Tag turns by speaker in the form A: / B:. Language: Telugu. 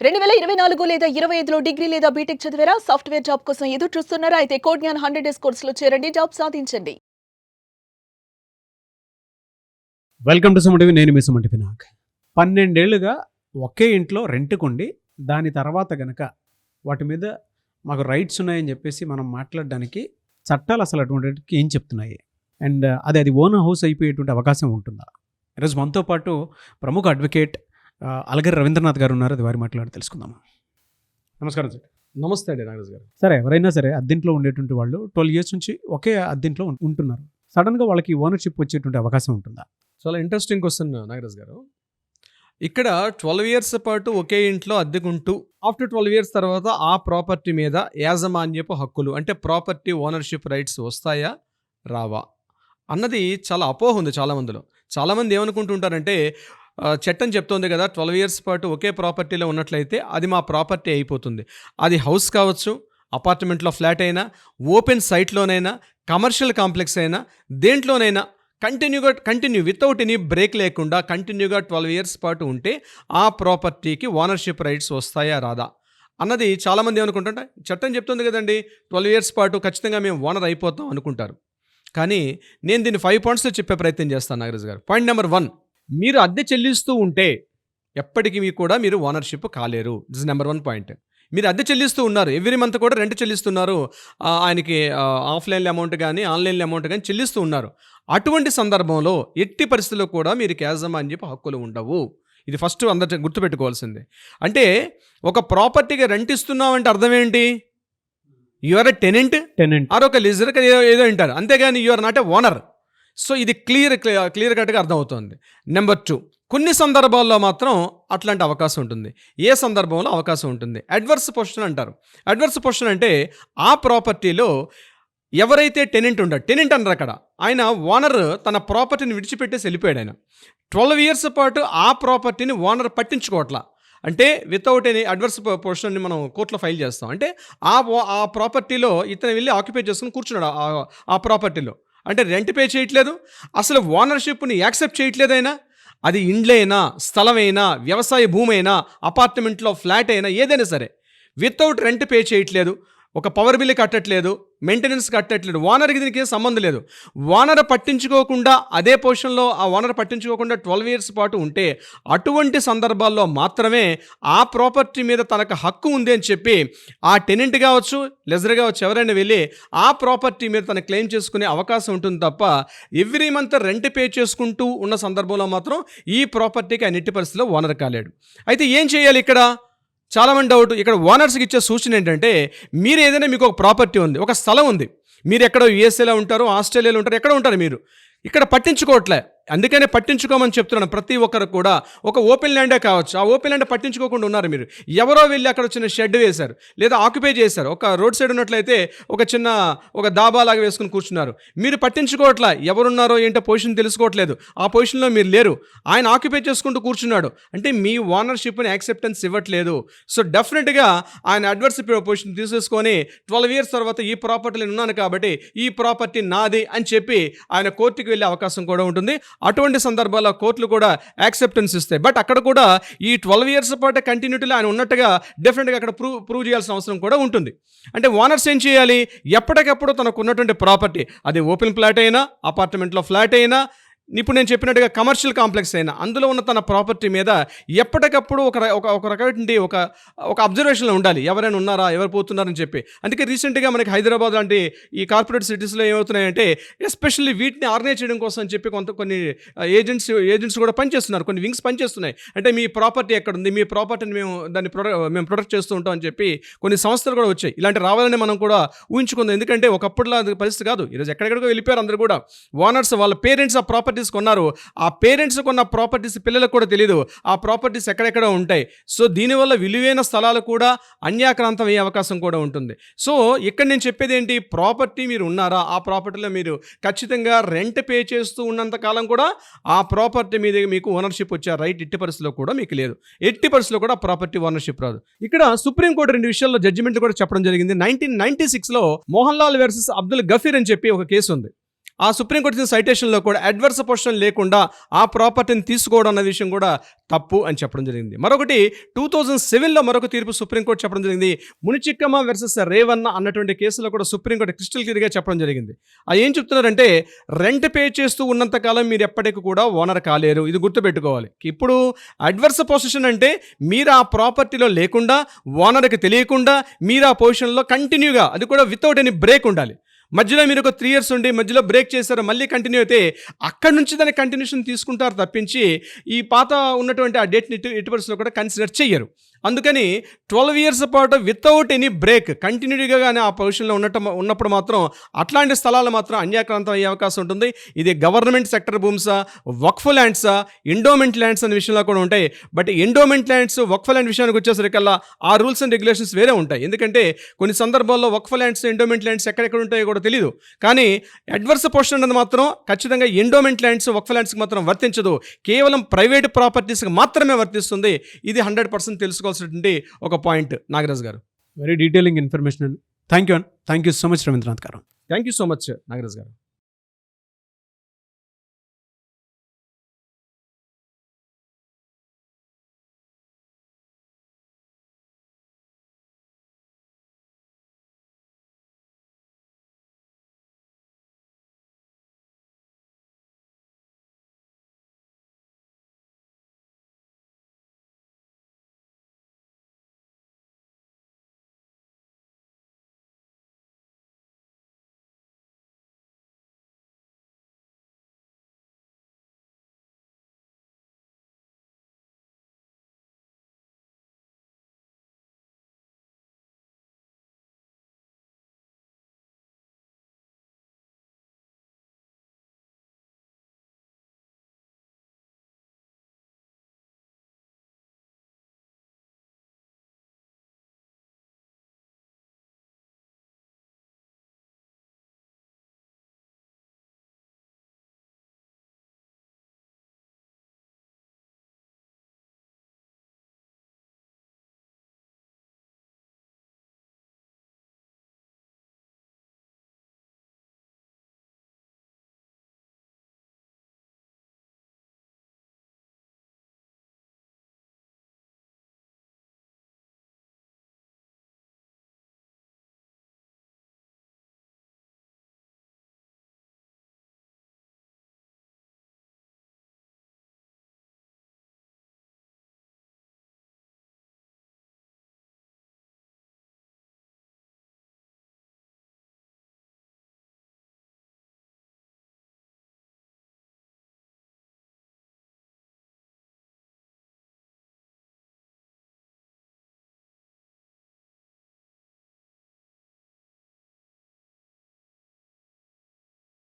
A: 2024 లేదా 25లో డిగ్రీ లేదా బీటెక్ చదివారా? సాఫ్ట్‌వేర్ జాబ్ కోసం ఎదురు చూస్తున్నారా? అయితే కోడ్ జ్ఞాన్ 100 డేస్ కోర్సులో చేరండి, జాబ్ సాధించండి.
B: Welcome to Suman TV. నేను మీ సుమన్ టీవీ. 12 ఏళ్లుగా ఒకే ఇంట్లో రెంట్‌కుండి దాని తర్వాత గనక వాటి మీద మాకు రైట్స్ ఉన్నాయని చెప్పేసి మనం మాట్లాడడానికి చట్టాలు అసలు అటువంటికి ఏం చెప్తున్నాయి? అండ్ అది ఓన్ హౌస్ అయిపోయేటువంటి అవకాశం ఉంటుందా? ఈరోజు మనతో పాటు ప్రముఖ అడ్వకేట్ అలగరి రవీంద్రనాథ్ గారు ఉన్నారు. అది వారి మాట్లాడి తెలుసుకుందాం. నమస్కారం సార్.
C: నమస్తే అండి నాగరాజు గారు.
B: సరే, ఎవరైనా సరే అద్దెంట్లో ఉండేటువంటి వాళ్ళు 12 ఇయర్స్ నుంచి ఒకే అద్దెంట్లో ఉంటున్నారు. సడన్గా వాళ్ళకి ఓనర్షిప్ వచ్చేటువంటి అవకాశం ఉంటుందా?
C: చాలా ఇంట్రెస్టింగ్ క్వశ్చన్ నాగరాజు గారు. ఇక్కడ 12 ఇయర్స్ పాటు ఒకే ఇంట్లో అద్దెకుంటూ ఆఫ్టర్ 12 ఇయర్స్ తర్వాత ఆ ప్రాపర్టీ మీద యాజమాన్యపు హక్కులు అంటే ప్రాపర్టీ ఓనర్షిప్ రైట్స్ వస్తాయా రావా అన్నది చాలా అపోహ ఉంది చాలామందిలో. చాలామంది ఏమనుకుంటుంటారంటే చట్టం చెప్తోంది కదా 12 ఇయర్స్ పాటు ఒకే ప్రాపర్టీలో ఉన్నట్లయితే అది మా ప్రాపర్టీ అయిపోతుంది. అది హౌస్ కావచ్చు, అపార్ట్మెంట్లో ఫ్లాట్ అయినా, ఓపెన్ సైట్లోనైనా, కమర్షియల్ కాంప్లెక్స్ అయినా, దేంట్లోనైనా కంటిన్యూ వితౌట్ ఎనీ బ్రేక్ లేకుండా కంటిన్యూగా 12 ఇయర్స్ పాటు ఉంటే ఆ ప్రాపర్టీకి ఓనర్షిప్ రైట్స్ వస్తాయా రాదా అన్నది చాలామంది ఏమనుకుంటుంటే చట్టం చెప్తుంది కదండి 12 ఇయర్స్ పాటు ఖచ్చితంగా మేము ఓనర్ అయిపోతాం అనుకుంటారు. కానీ నేను దీన్ని 5 పాయింట్స్లో చెప్పే ప్రయత్నం చేస్తాను నాగరాజు గారు. పాయింట్ నెంబర్ 1, మీరు అద్దె చెల్లిస్తూ ఉంటే ఎప్పటికీ కూడా మీరు ఓనర్షిప్ కాలేరు. This is number 1 point. మీరు అద్దె చెల్లిస్తూ ఉన్నారు, ఎవ్రీ మంత్ కూడా రెంట్ చెల్లిస్తున్నారు, ఆయనకి ఆఫ్లైన్లో అమౌంట్ కానీ ఆన్లైన్లో అమౌంట్ కానీ చెల్లిస్తూ ఉన్నారు. అటువంటి సందర్భంలో ఎట్టి పరిస్థితుల్లో కూడా మీరు యాజమాన్యపు హక్కులు ఉండవు. ఇది ఫస్ట్ అందరూ గుర్తుపెట్టుకోవాల్సిందే. అంటే ఒక ప్రాపర్టీకి రెంట్ ఇస్తున్నామంటే అర్థం ఏంటి? You are a tenant or ఒక లిజర్ ఏదో అంటారు, అంతేగాని you are not a owner. So ఇది క్లియర్ కట్గా అర్థమవుతుంది. నెంబర్ 2, కొన్ని సందర్భాల్లో మాత్రం అట్లాంటి అవకాశం ఉంటుంది. ఏ సందర్భంలో అవకాశం ఉంటుంది? అడ్వర్స్ పొజిషన్ అంటారు. అడ్వర్స్ పొజిషన్ అంటే ఆ ప్రాపర్టీలో ఎవరైతే టెనెంట్ అన్నారు అక్కడ, ఆయన ఓనర్ తన ప్రాపర్టీని విడిచిపెట్టేసి వెళ్ళిపోయాడు. ఆయన 12 ఇయర్స్ పాటు ఆ ప్రాపర్టీని ఓనర్ పట్టించుకోవట్లా. అంటే వితౌట్ ఎనీ అడ్వర్స్ పొజిషన్ని మనం కోర్టులో ఫైల్ చేస్తాం. అంటే ఆ ప్రాపర్టీలో ఇతను వెళ్ళి ఆక్యుపై చేసుకుని కూర్చున్నాడు ఆ ప్రాపర్టీలో. అంటే రెంట్ పే చేయట్లేదు, అసలు ఓనర్షిప్ని యాక్సెప్ట్ చేయట్లేదైనా. అది ఇండ్లైనా, స్థలమైనా, వ్యవసాయ భూమి అయినా, అపార్ట్మెంట్లో ఫ్లాట్ అయినా, ఏదైనా సరే వితౌట్ రెంట్ పే చేయట్లేదు, ఒక పవర్ బిల్ కట్టట్లేదు, మెయింటెనెన్స్ కట్టట్లేదు, ఓనర్కి దీనికి సంబంధం లేదు. ఓనర్ పట్టించుకోకుండా అదే పొజిషన్లో ఆ ఓనర్ పట్టించుకోకుండా 12 ఇయర్స్ పాటు ఉంటే అటువంటి సందర్భాల్లో మాత్రమే ఆ ప్రాపర్టీ మీద తనకు హక్కు ఉంది అని చెప్పి ఆ టెనెంట్ కావచ్చు, లెజర్ కావచ్చు, ఎవరైనా వెళ్ళి ఆ ప్రాపర్టీ మీద తను క్లెయిమ్ చేసుకునే అవకాశం ఉంటుంది తప్ప ఎవ్రీ మంత్ రెంట్ పే చేసుకుంటూ ఉన్న సందర్భంలో మాత్రం ఈ ప్రాపర్టీకి ఆయన ఎట్టి పరిస్థితిలో ఓనర్ కాలేడు. అయితే ఏం చేయాలి? ఇక్కడ చాలామంది డౌట్. ఇక్కడ ఓనర్స్కి ఇచ్చే సూచన ఏంటంటే, మీరు ఏదైనా మీకు ఒక ప్రాపర్టీ ఉంది, ఒక స్థలం ఉంది, మీరు ఎక్కడో యూఎస్ఏలో ఉంటారు, ఆస్ట్రేలియాలో ఉంటారు, ఎక్కడ ఉంటారు, మీరు ఇక్కడ పట్టించుకోవట్లే. అందుకనే పట్టించుకోమని చెప్తున్నాను. ప్రతి ఒక్కరు కూడా ఒక ఓపెన్ ల్యాండే కావచ్చు, ఆ ఓపెన్ ల్యాండ్ పట్టించుకోకుండా ఉన్నారు. మీరు ఎవరో వెళ్ళి అక్కడ చిన్న షెడ్ వేశారు, లేదా ఆక్యుపై చేశారు. ఒక రోడ్ సైడ్ ఉన్నట్లయితే ఒక దాబా లాగా వేసుకుని కూర్చున్నారు. మీరు పట్టించుకోవట్లా, ఎవరున్నారో ఏంటో పొజిషన్ తెలుసుకోవట్లేదు, ఆ పొజిషన్లో మీరు లేరు. ఆయన ఆక్యుపై చేసుకుంటూ కూర్చున్నాడు అంటే మీ ఓనర్షిప్ని యాక్సెప్టెన్స్ ఇవ్వట్లేదు. సో డెఫినెట్గా ఆయన అడ్వర్స్ పొజిషన్ తీసేసుకొని 12 ఇయర్స్ తర్వాత ఈ ప్రాపర్టీలో ఉన్నాను కాబట్టి ఈ ప్రాపర్టీ నాది అని చెప్పి ఆయన కోర్టుకి వెళ్ళే అవకాశం కూడా ఉంటుంది. అటువంటి సందర్భాల్లో కోర్టులు కూడా యాక్సెప్టెన్స్ ఇస్తాయి. బట్ అక్కడ కూడా ఈ 12 ఇయర్స్ పాటు కంటిన్యూటీలో ఆయన ఉన్నట్టుగా డెఫినెట్గా అక్కడ ప్రూవ్ చేయాల్సిన అవసరం కూడా ఉంటుంది. అంటే ఓనర్స్ ఏం చేయాలి? ఎప్పటికప్పుడు తనకు ఉన్నటువంటి ప్రాపర్టీ, అది ఓపెన్ ఫ్లాట్ అయినా, అపార్ట్మెంట్లో ఫ్లాట్ అయినా, ఇప్పుడు నేను చెప్పినట్టుగా కమర్షియల్ కాంప్లెక్స్ అయినా, అందులో ఉన్న తన ప్రాపర్టీ మీద ఎప్పటికప్పుడు ఒక రకమైన ఒక అబ్జర్వేషన్లో ఉండాలి. ఎవరైనా ఉన్నారా, ఎవరు పోతున్నారని చెప్పి. అందుకే రీసెంట్గా మనకి హైదరాబాద్ లాంటి ఈ కార్పొరేట్ సిటీస్లో ఏమవుతున్నాయంటే ఎస్పెషల్లీ వీటిని ఆర్గనైజ్ చేయడం కోసం అని చెప్పి కొన్ని ఏజెంట్స్ కూడా పనిచేస్తున్నారు, కొన్ని వింగ్స్ పనిచేస్తున్నాయి. అంటే మీ ప్రాపర్టీ ఎక్కడుంది, మీ ప్రాపర్టీని మేము ప్రొటెక్ట్ చేస్తూ ఉంటాం అని చెప్పి కొన్ని సంస్థలు కూడా వచ్చాయి. ఇలాంటి రావాలని మనం కూడా ఊహించుకుందాం. ఎందుకంటే ఒకప్పటిలో అది పరిస్థితి కాదు. ఈరోజు ఎక్కడెక్కడికో వెళ్ళిపోయారు అందరూ కూడా. ఓనర్స్ వాళ్ళ పేరెంట్స్ ఆ ప్రాపర్టీస్ కొన్నారు, ఆ పేరెంట్స్ కొన్న ప్రాపర్టీస్ పిల్లలకు కూడా తెలియదు, ఆ ప్రాపర్టీస్ ఎక్కడెక్కడ ఉంటాయి. సో దీనివల్ల విలువైన స్థలాలు కూడా అన్యాక్రాంతం అయ్యే అవకాశం కూడా ఉంటుంది. సో ఇక్కడ నేను చెప్పేది ఏంటి? ప్రాపర్టీ మీరు ఉన్నారా, ఆ ప్రాపర్టీలో మీరు ఖచ్చితంగా రెంట్ పే చేస్తూ ఉన్నంత కాలం కూడా ఆ ప్రాపర్టీ మీద మీకు ఓనర్షిప్ వచ్చే రైట్ ఎట్టి పరిస్థితిలో కూడా మీకు లేదు. ఎట్టి పరిస్థితిలో కూడా ప్రాపర్టీ ఓనర్షిప్ రాదు. ఇక్కడ సుప్రీంకోర్టు 2 విషయాల్లో జడ్జిమెంట్ కూడా చెప్పడం జరిగింది. 1996లో మోహన్ లాల్ వర్సెస్ అబ్దుల్ గఫీర్ అని చెప్పి ఒక కేసు ఉంది. ఆ సుప్రీంకోర్టు ఇచ్చిన సైటేషన్లో కూడా అడ్వర్స్ పొజిషన్ లేకుండా ఆ ప్రాపర్టీని తీసుకోవడం అన్న విషయం కూడా తప్పు అని చెప్పడం జరిగింది. మరొకటి 2007లో మరొక తీర్పు సుప్రీంకోర్టు చెప్పడం జరిగింది. మునిచిక్కమ్మ వర్సెస్ రేవన్న అన్నటువంటి కేసులో కూడా సుప్రీంకోర్టు క్రిస్టల్ క్లియర్గా చెప్పడం జరిగింది. అది ఏం చెప్తున్నారంటే రెంట్ పే చేస్తూ ఉన్నంతకాలం మీరు ఎప్పటికీ కూడా ఓనర్ కాలేరు. ఇది గుర్తుపెట్టుకోవాలి. ఇప్పుడు అడ్వర్స్ పొజిషన్ అంటే మీరు ఆ ప్రాపర్టీలో లేకుండా, ఓనర్కి తెలియకుండా మీరు ఆ పొజిషన్లో కంటిన్యూగా, అది కూడా వితౌట్ ఎనీ బ్రేక్ ఉండాలి. మధ్యలో మీరు ఒక 3 years ఉండి మధ్యలో బ్రేక్ చేశారు, మళ్ళీ కంటిన్యూ అయితే అక్కడి నుంచి దాని కంటిన్యూషన్ తీసుకుంటారు తప్పించి ఈ పాత ఉన్నటువంటి ఆ డేట్ని ఎట్టి పరిస్థితుల్లో కూడా కన్సిడర్ చెయ్యరు. అందుకని 12 years పాటు వితౌట్ ఎనీ బ్రేక్ కంటిన్యూగా కానీ ఆ పొజిషన్లో ఉన్నప్పుడు మాత్రం అట్లాంటి స్థలాలు మాత్రం అన్యాక్రాంతం అయ్యే అవకాశం ఉంటుంది. ఇది గవర్నమెంట్ సెక్టర్ భూమ్సా, వక్ఫ్ ల్యాండ్సా, ఎండోమెంట్ ల్యాండ్స్ అనే విషయంలో కూడా ఉంటాయి. But endowment lands, Waqf land విషయానికి వచ్చేసరికల్లా ఆ రూల్స్ అండ్ రెగ్యులేషన్స్ వేరే ఉంటాయి. ఎందుకంటే కొన్ని సందర్భాల్లో వక్ఫ్ ల్యాండ్స్, ఎండోమెంట్ ల్యాండ్స్ ఎక్కడెక్కడ ఉంటాయో కూడా తెలియదు. కానీ అడ్వర్స్ పొజిషన్ అనేది మాత్రం ఖచ్చితంగా ఎండోమెంట్ ల్యాండ్స్, వక్ఫ్ ల్యాండ్స్కి మాత్రం వర్తించదు. కేవలం ప్రైవేట్ ప్రాపర్టీస్కి మాత్రమే వర్తిస్తుంది. ఇది 100% తెలుసుకోవాల్సినటువంటి ఒక పాయింట్ నాగరాజ్ గారు.
B: వెరీ డీటెయిలింగ్ ఇన్ఫర్మేషన్ అండి. Thank you so much Ravindranath గారు.
C: Thank you so much Nagaraj గారు.